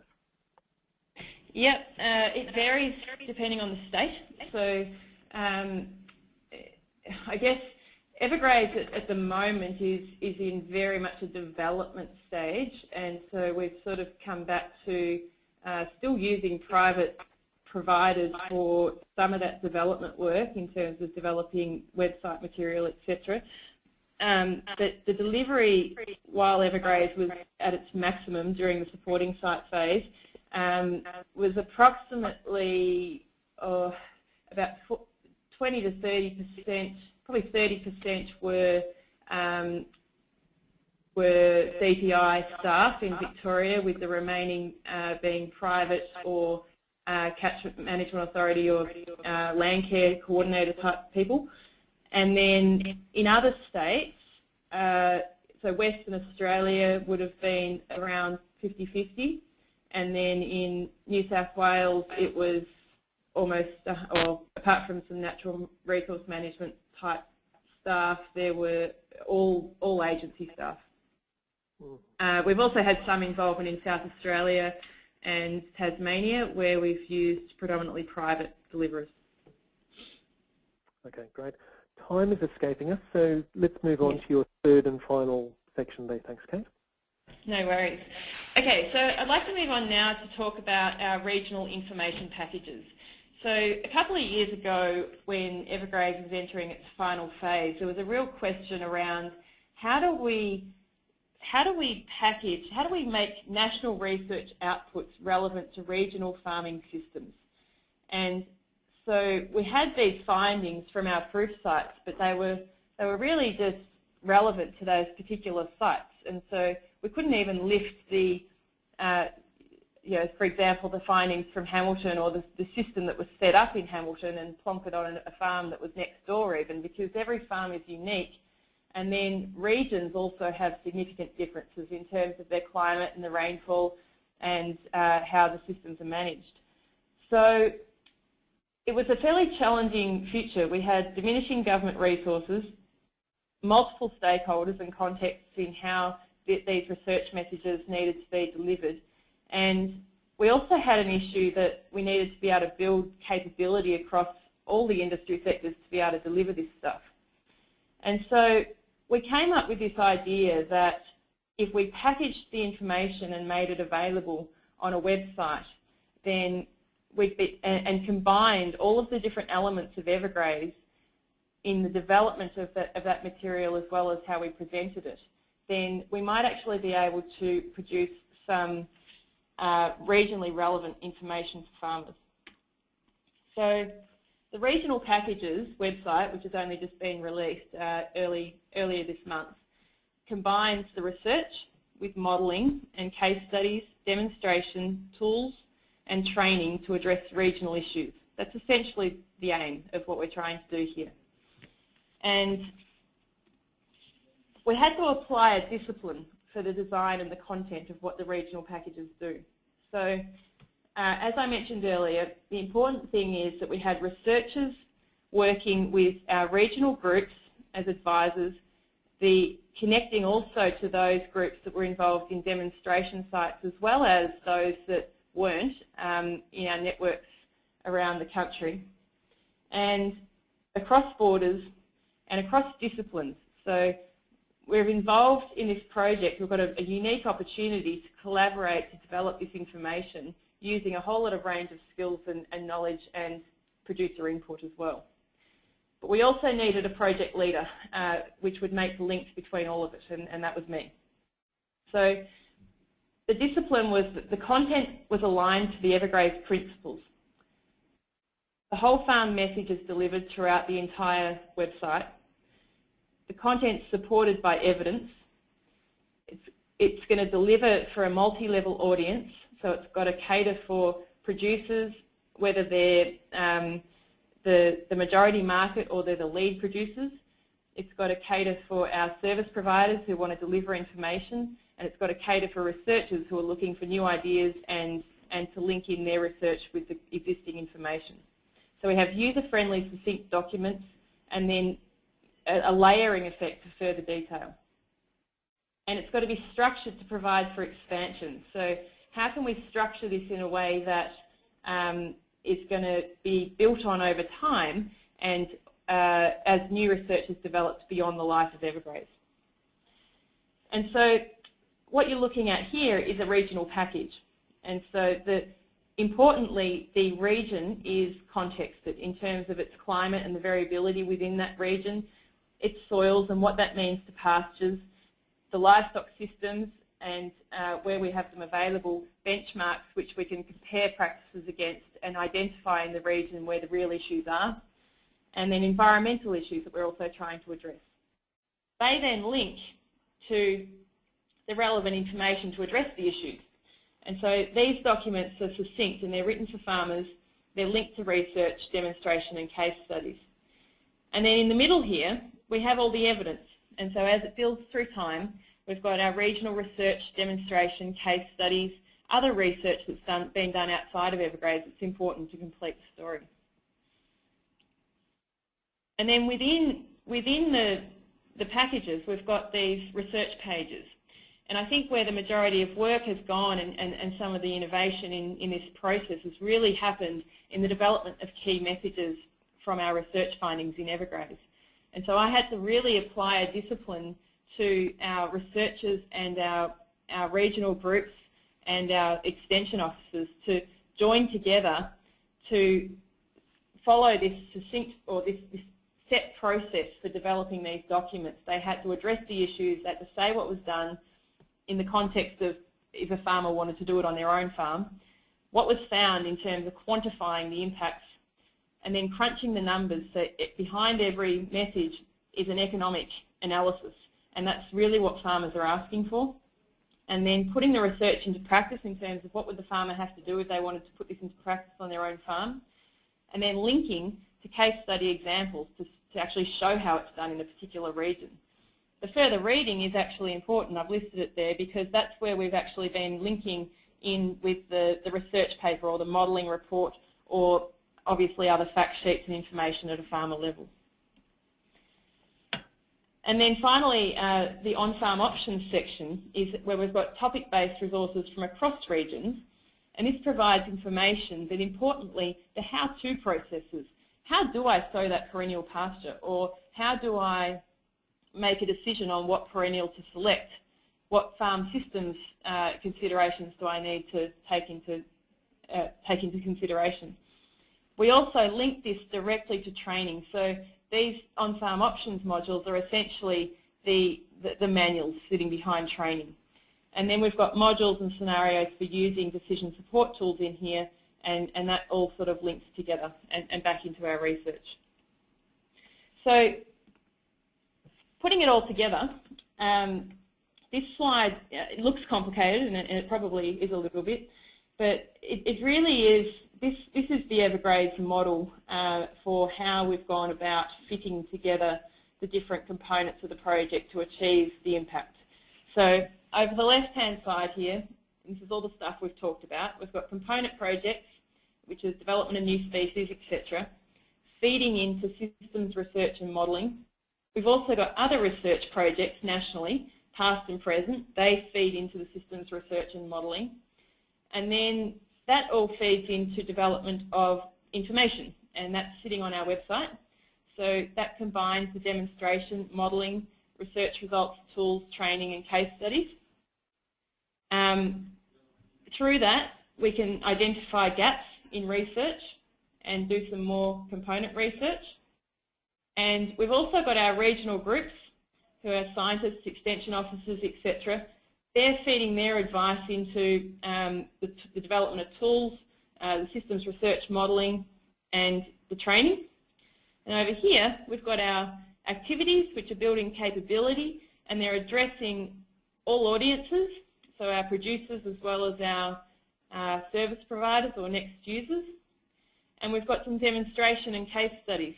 Yep, it varies depending on the state. So I guess EverGraze at the moment is in very much a development stage, and so we've sort of come back to still using private providers for some of that development work in terms of developing website material, etc. But the delivery, while EverGraze was at its maximum during the supporting site phase, was approximately about 20 to 30%, probably 30% were CPI staff in Victoria, with the remaining being private or catchment management authority or land care coordinator type people. And then in other states, so Western Australia would have been around 50-50, and then in New South Wales it was almost, or apart from some natural resource management type staff, there were all agency staff. We've also had some involvement in South Australia and Tasmania, where we've used predominantly private deliverers. Okay, great. Time is escaping us, so let's move on to your third and final section there. Thanks, Kate. No worries. Okay, so I'd like to move on now to talk about our regional information packages. So a couple of years ago, when EverGraze was entering its final phase, there was a real question around how do we make national research outputs relevant to regional farming systems? And so we had these findings from our proof sites, but they were really just relevant to those particular sites, and so we couldn't even lift the, for example, the findings from Hamilton or the system that was set up in Hamilton and plonk it on a farm that was next door even, because every farm is unique. And then regions also have significant differences in terms of their climate and the rainfall and how the systems are managed. So it was a fairly challenging future. We had diminishing government resources, multiple stakeholders and contexts in how these research messages needed to be delivered. And we also had an issue that we needed to be able to build capability across all the industry sectors to be able to deliver this stuff. And so we came up with this idea that if we packaged the information and made it available on a website, then and combined all of the different elements of EverGraze in the development of that material as well as how we presented it, then we might actually be able to produce some regionally relevant information for farmers. So the regional packages website, which has only just been released earlier this month, combines the research with modelling and case studies, demonstration, tools and training to address regional issues. That's essentially the aim of what we're trying to do here. And we had to apply a discipline for the design and the content of what the regional packages do. So as I mentioned earlier, the important thing is that we had researchers working with our regional groups as advisors, connecting also to those groups that were involved in demonstration sites as well as those that weren't in our networks around the country, and across borders and across disciplines. So we're involved in this project. We've got a unique opportunity to collaborate to develop this information using a whole lot of range of skills and knowledge and producer input as well. But we also needed a project leader which would make the links between all of it, and that was me. So the discipline was that the content was aligned to the EverGraze principles. The whole farm message is delivered throughout the entire website. The content is supported by evidence. It's going to deliver for a multi-level audience, so it's got to cater for producers, whether they're the majority market or they're the lead producers. It's got to cater for our service providers who want to deliver information, and it's got to cater for researchers who are looking for new ideas and to link in their research with the existing information. So we have user-friendly, succinct documents, and then a layering effect for further detail. And it's got to be structured to provide for expansion. So how can we structure this in a way that is going to be built on over time and as new research is developed beyond the life of EverGraze? And so what you're looking at here is a regional package. And so importantly, the region is contexted in terms of its climate and the variability within that region, its soils and what that means to pastures, the livestock systems, and where we have them available, benchmarks which we can compare practices against and identify in the region where the real issues are, and then environmental issues that we're also trying to address. They then link to the relevant information to address the issues. And so these documents are succinct and they're written for farmers, they're linked to research, demonstration and case studies. And then in the middle here, we have all the evidence. And so as it builds through time, we've got our regional research, demonstration, case studies, other research that's been done outside of EverGraze that's important to complete the story. And then within the packages, we've got these research pages. And I think where the majority of work has gone and some of the innovation in this process has really happened in the development of key messages from our research findings in EverGraze. And so I had to really apply a discipline to our researchers and our regional groups and our extension officers to join together to follow this succinct or this set process for developing these documents. They had to address the issues, they had to say what was done in the context of if a farmer wanted to do it on their own farm, what was found in terms of quantifying the impacts, and then crunching the numbers. So behind every message is an economic analysis, and that's really what farmers are asking for. And then putting the research into practice in terms of what would the farmer have to do if they wanted to put this into practice on their own farm, and then linking to case study examples to actually show how it's done in a particular region. The further reading is actually important. I've listed it there because that's where we've actually been linking in with the research paper or the modelling report or obviously other fact sheets and information at a farmer level. And then finally, the on-farm options section is where we've got topic-based resources from across regions, and this provides information, but importantly, the how-to processes. How do I sow that perennial pasture, or how do I make a decision on what perennial to select? What farm systems considerations do I need to take into consideration? We also link this directly to training. So these on-farm options modules are essentially the manuals sitting behind training. And then we've got modules and scenarios for using decision support tools in here, and that all sort of links together and back into our research. So putting it all together, this slide, it looks complicated, and it probably is a little bit, but it really is, this is the EverGraze model for how we've gone about fitting together the different components of the project to achieve the impact. So over the left-hand side here, this is all the stuff we've talked about. We've got component projects, which is development of new species, etc., feeding into systems research and modelling. We've also got other research projects nationally, past and present. They feed into the systems research and modelling. And then that all feeds into development of information, and that's sitting on our website. So that combines the demonstration, modelling, research results, tools, training and case studies. Through that, we can identify gaps in research and do some more component research. And we've also got our regional groups who are scientists, extension officers, etc. They're feeding their advice into the development of tools, the systems research modelling and the training. And over here we've got our activities which are building capability, and they're addressing all audiences, so our producers as well as our service providers or next users. And we've got some demonstration and case studies.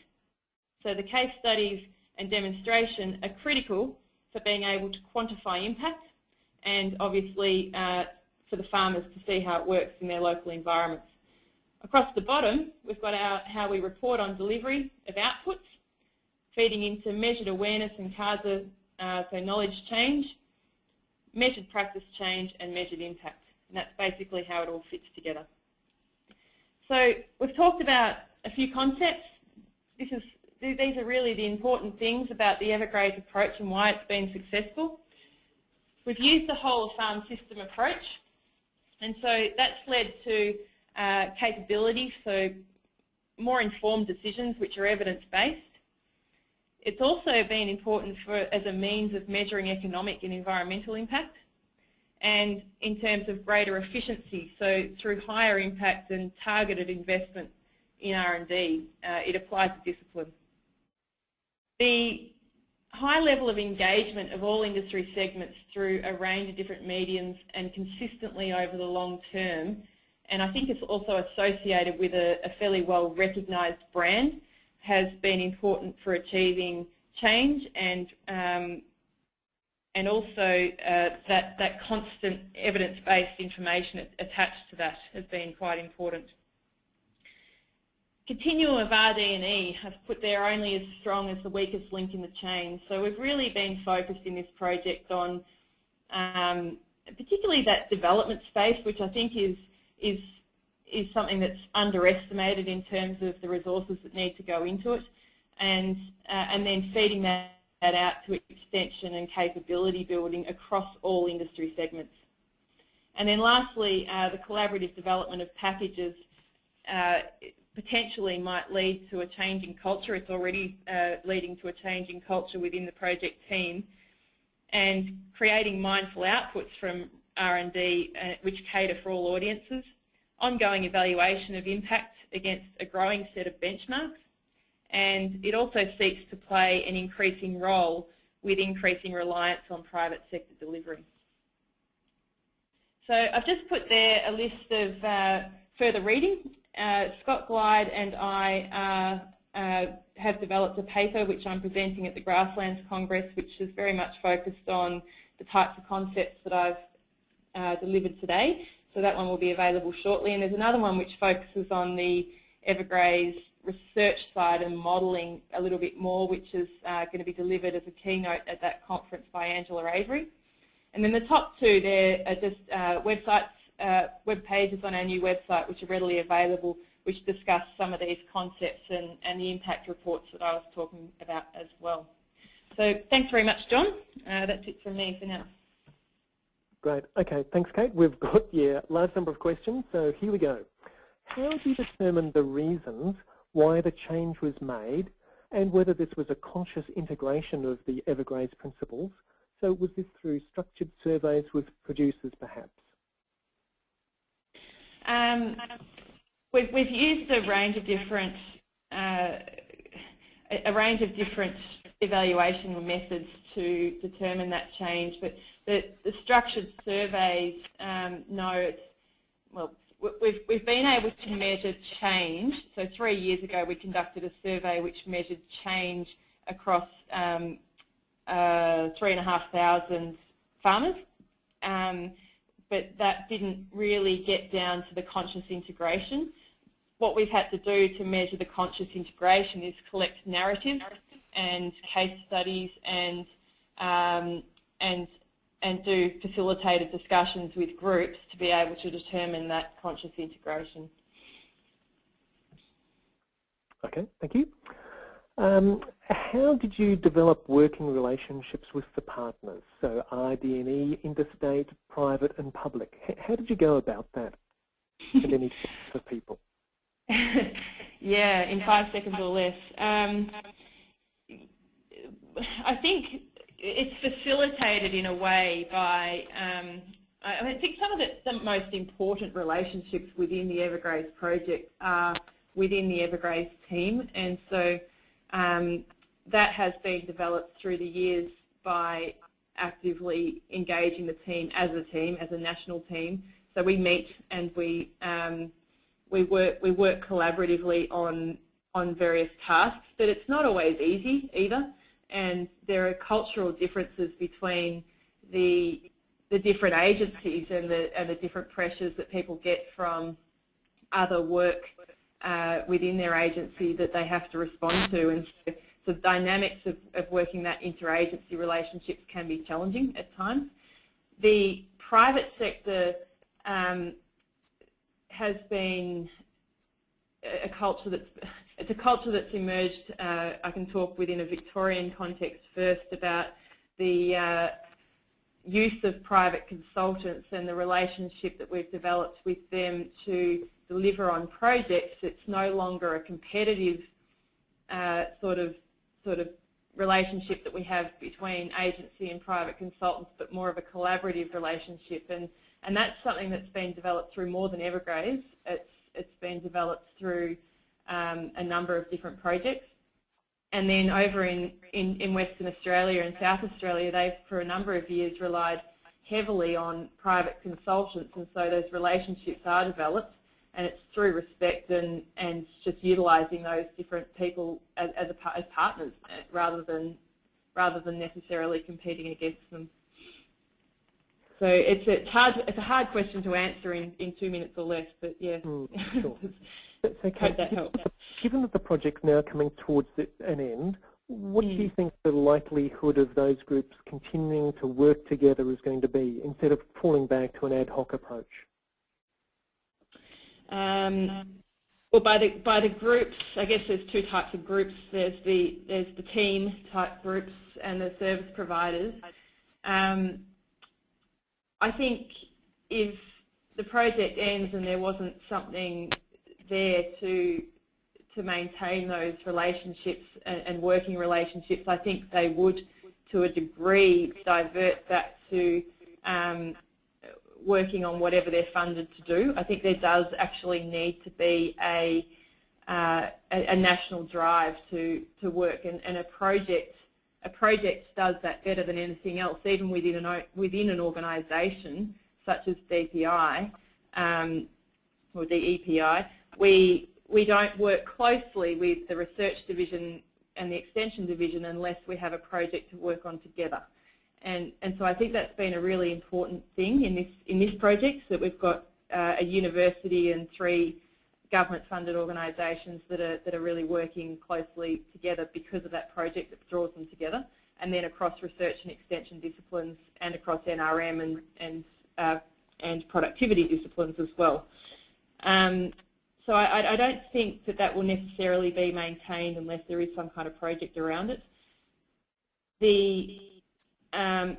So the case studies and demonstration are critical for being able to quantify impact, and obviously for the farmers to see how it works in their local environments. Across the bottom, we've got how we report on delivery of outputs. feeding into measured awareness and CASA, so knowledge change, measured practice change, and measured impact. And that's basically how it all fits together. So we've talked about a few concepts. These are really the important things about the EverGraze approach and why it's been successful. We've used the whole of farm system approach, and so that's led to capability, so more informed decisions which are evidence-based. It's also been important as a means of measuring economic and environmental impact, and in terms of greater efficiency, so through higher impact and targeted investment in R&D, it applies a discipline. The high level of engagement of all industry segments through a range of different mediums and consistently over the long term, and I think it's also associated with a fairly well recognised brand, has been important for achieving change, and also that constant evidence-based information attached to that has been quite important. Continuum of RD&E have put there only as strong as the weakest link in the chain. So we've really been focused in this project on particularly that development space, which I think is something that's underestimated in terms of the resources that need to go into it, and then feeding that out to extension and capability building across all industry segments. And then lastly, the collaborative development of packages potentially might lead to a change in culture. It's already leading to a change in culture within the project team, and creating mindful outputs from R&D which cater for all audiences, ongoing evaluation of impact against a growing set of benchmarks, and it also seeks to play an increasing role with increasing reliance on private sector delivery. So I've just put there a list of further reading. Scott Glide and I have developed a paper which I'm presenting at the Grasslands Congress, which is very much focused on the types of concepts that I've delivered today. So that one will be available shortly. And there's another one which focuses on the EverGraze research side and modelling a little bit more, which is going to be delivered as a keynote at that conference by Angela Avery. And then the top two there are just web pages on our new website which are readily available, which discuss some of these concepts and the impact reports that I was talking about as well. So thanks very much, John. That's it from me for now. Great. Okay, thanks, Kate. We've got a large number of questions, so here we go. How do you determine the reasons why the change was made, and whether this was a conscious integration of the EverGraze principles? So was this through structured surveys with producers, perhaps? We've used a range of different evaluation methods to determine that change, but the structured surveys, we've been able to measure change. So 3 years ago we conducted a survey which measured change across 3,500 farmers, but that didn't really get down to the conscious integration. What we've had to do to measure the conscious integration is collect narratives and case studies and do facilitated discussions with groups to be able to determine that conscious integration. Okay, thank you. How did you develop working relationships with the partners? So RD&E, interstate, private and public. How did you go about that? And any tips for people? Yeah, in 5 seconds or less. I think it's facilitated in a way by, I think some of the most important relationships within the EverGraze project are within the EverGraze team, and so that has been developed through the years by actively engaging the team, as a national team. So we meet and we work collaboratively on various tasks, but it's not always easy either. And there are cultural differences between the different agencies and the different pressures that people get from other work within their agency that they have to respond to. And so So the dynamics of working that interagency relationships can be challenging at times. The private sector has been a culture that's emerged. I can talk within a Victorian context first about the use of private consultants and the relationship that we've developed with them to deliver on projects. It's no longer a competitive sort of relationship that we have between agency and private consultants, but more of a collaborative relationship. And that's something that's been developed through more than EverGraze. It's been developed through a number of different projects. And then over in Western Australia and South Australia, they've for a number of years relied heavily on private consultants, and so those relationships are developed, and it's through respect and just utilising those different people as partners rather than necessarily competing against them. So it's a hard question to answer in 2 minutes or less, but yeah. Sure. So, hope that helps. Given that the project's now coming towards an end, what do you think the likelihood of those groups continuing to work together is going to be, instead of falling back to an ad hoc approach? Well, by the groups, I guess there's two types of groups. There's the team type groups and the service providers. I think if the project ends and there wasn't something there to maintain those relationships and working relationships, I think they would, to a degree, divert back to working on whatever they're funded to do. I think there does actually need to be a national drive to work, and a project does that better than anything else, even within an organisation such as DPI or DEPI. We don't work closely with the research division and the extension division unless we have a project to work on together. And so I think that's been a really important thing in this project, that we've got a university and 3 government-funded organisations that are really working closely together because of that project that draws them together, and then across research and extension disciplines and across NRM and productivity disciplines as well. So I don't think that will necessarily be maintained unless there is some kind of project around it. The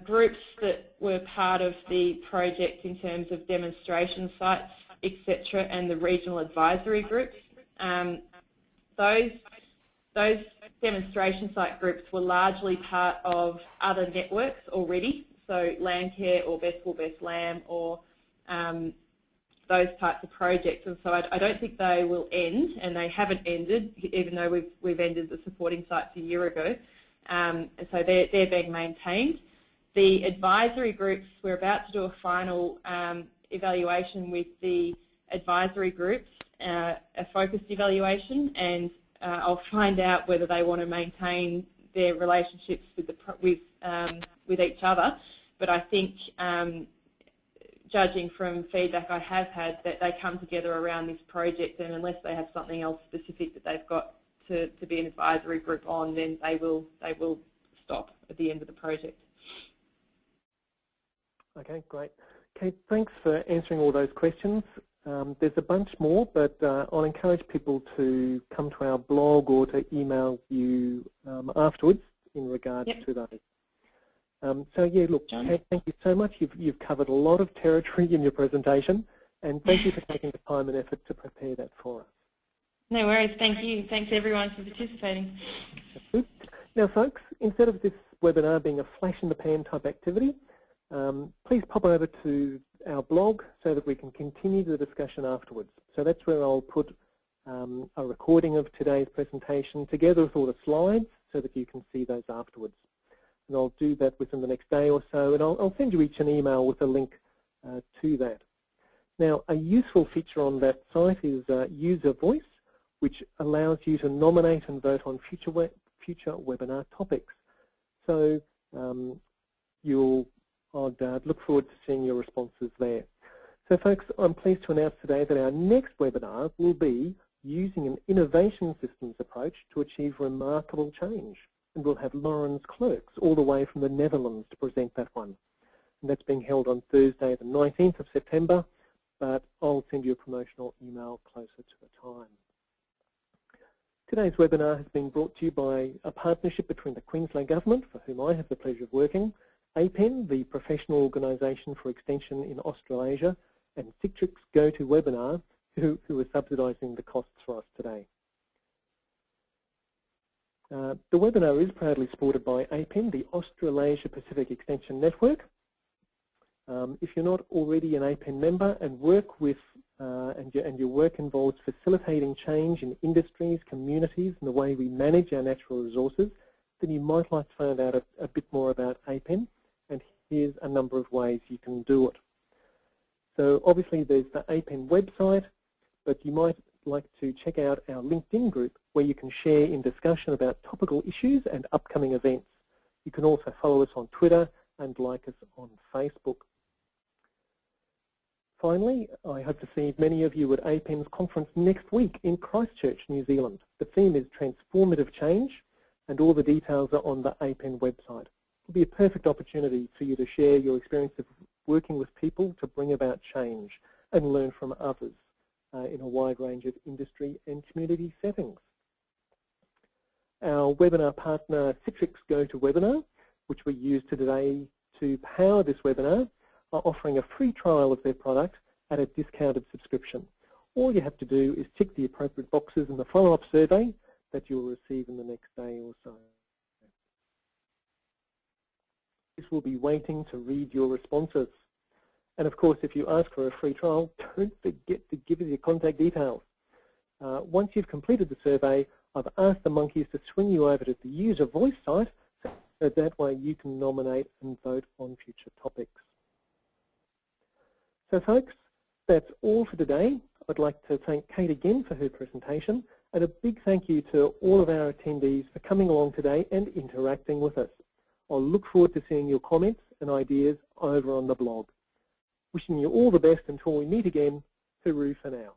groups that were part of the project in terms of demonstration sites, etc., and the regional advisory groups, those demonstration site groups were largely part of other networks already, so Landcare or Best Wool Best Lamb or those types of projects, and so I don't think they will end, and they haven't ended, even though we've ended the supporting sites a year ago. And so they're being maintained. The advisory groups, we're about to do a final evaluation with the advisory groups, a focused evaluation, and I'll find out whether they want to maintain their relationships with each other. But I think, judging from feedback I have had, that they come together around this project, and unless they have something else specific that they've got to be an advisory group on, then they will stop at the end of the project. Okay, great. Okay, thanks for answering all those questions. There's a bunch more, but I'll encourage people to come to our blog or to email you afterwards in regards to those. So yeah, look, Kate, thank you so much. You've covered a lot of territory in your presentation, and thank you for taking the time and effort to prepare that for us. No worries, thank you. Thanks everyone for participating. Now folks, instead of this webinar being a flash-in-the-pan type activity, please pop over to our blog so that we can continue the discussion afterwards. So that's where I'll put a recording of today's presentation together with all the slides so that you can see those afterwards. And I'll do that within the next day or so, and I'll send you each an email with a link to that. Now, a useful feature on that site is user voice, which allows you to nominate and vote on future webinar topics. So I'd look forward to seeing your responses there. So folks, I'm pleased to announce today that our next webinar will be using an innovation systems approach to achieve remarkable change. And we'll have Lauren's clerks all the way from the Netherlands to present that one. And that's being held on Thursday the 19th of September, but I'll send you a promotional email closer to the time. Today's webinar has been brought to you by a partnership between the Queensland Government, for whom I have the pleasure of working, APEN, the professional organisation for extension in Australasia, and Citrix GoToWebinar, who are subsidising the costs for us today. The webinar is proudly supported by APEN, the Australasia Pacific Extension Network. If you're not already an APEN member and work with and your work involves facilitating change in industries, communities, and the way we manage our natural resources, then you might like to find out a bit more about APEN, and here's a number of ways you can do it. So obviously there's the APEN website, but you might like to check out our LinkedIn group where you can share in discussion about topical issues and upcoming events. You can also follow us on Twitter and like us on Facebook. Finally, I hope to see many of you at APEN's conference next week in Christchurch, New Zealand. The theme is Transformative Change, and all the details are on the APEN website. It'll be a perfect opportunity for you to share your experience of working with people to bring about change and learn from others in a wide range of industry and community settings. Our webinar partner, Citrix GoToWebinar, which we use today to power this webinar, are offering a free trial of their product at a discounted subscription. All you have to do is tick the appropriate boxes in the follow-up survey that you'll receive in the next day or so. This will be waiting to read your responses. And of course, if you ask for a free trial, don't forget to give us your contact details. Once you've completed the survey, I've asked the monkeys to swing you over to the user voice site, so that way you can nominate and vote on future topics. So folks, that's all for today. I'd like to thank Kate again for her presentation, and a big thank you to all of our attendees for coming along today and interacting with us. I'll look forward to seeing your comments and ideas over on the blog. Wishing you all the best until we meet again. Hooroo for now.